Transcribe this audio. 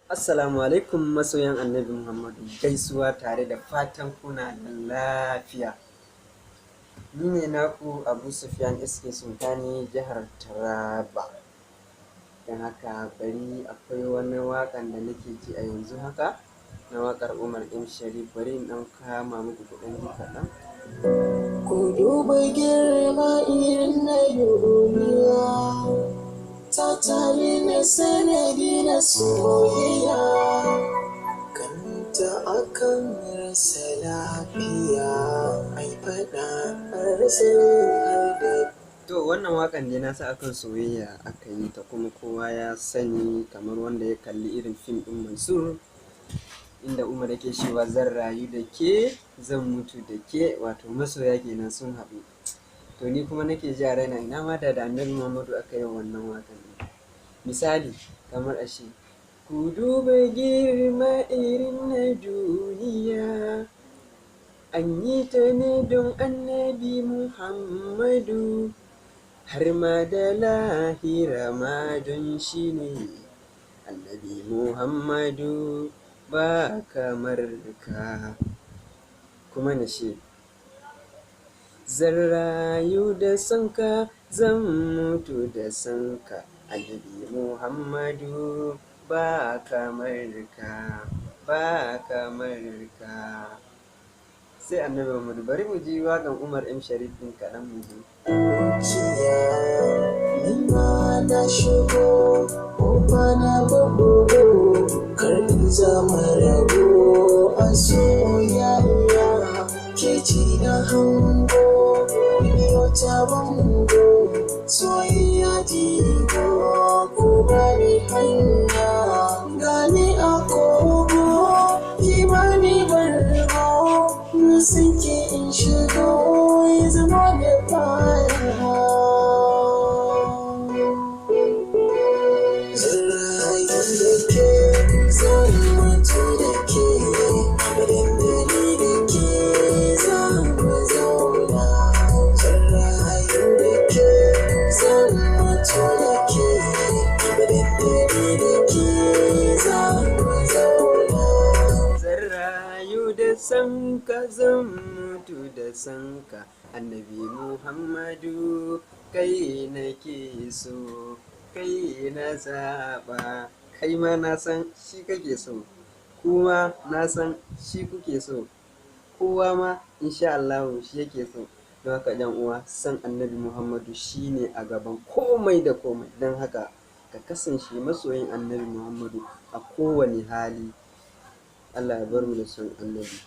Assalamu alaikum masoyan annabi Muhammadu, gaisuwa tare da fatan kuna da lafiya. Ni ne naku Abu Sufyan SK Sultani, jihar Taraba. Don haka bari akwai wani waƙan da nake ji a yanzu haka na waƙar Umar M Sharif, bari in ɗan kama muku kuɗin ji kaɗan. Ku duba girma irin na duniya, ta tare na sanadi na soyayya, kanta akan rasa lafiya, ai faɗa rasa har da. To wannan waƙan dai na sa akan soyayya aka yi ta, kuma kowa ya sani kamar wanda ya kalli irin fim ɗin Mansur, inda Umar yake cewa zan rayu da ke zan mutu da ke, wato masoya kenan sun haɗu. To ni kuma nake ji a raina ina ma da annabi Muhammadu aka yi wannan waƙan ɗin. Misali kamar ashe, ku duba girma irin na duniya, an yi ta ne don annabi Muhammadu, har ma da lahira ma don shi ne. Annabi Muhammadu ba kamar ka. Kuma na ce, zan rayu da sanka zan mutu da sanka, annabi Muhammadu ba kamar ka, ba kamar ka. Sai annabi Muhammadu, bari mu ji waƙan Umar M Sharif ɗin kaɗan mu ji. Zuciya ni ma na shigo, kuma na babu kar in zama rabo a soyayya, ke ci na hango biyo ta bango, soyayya jigo ku bani hanya, gani a kogo ki bani bargo, na san ki in shigo ya zama da baya. Zan rayu da ke zan mutu da ke, abin da ni da ke za mu zauna. Zan rayu da ke zan mutu da ke, abin da ni da ke za mu zauna. Zan rayu da sanka zan mutu da sanka, annabi Muhammadu kai nake so, kai na zaɓa, kai ma na san shi kake so, kuma na san shi kuke so, kowa ma insha Allahu shi yake so. Don haka ɗan uwa, san annabi Muhammadu shine a gaban komai da komai. Don haka ka kasance masoyin annabi Muhammadu a kowane hali. Allah ya bar mu da son annabi.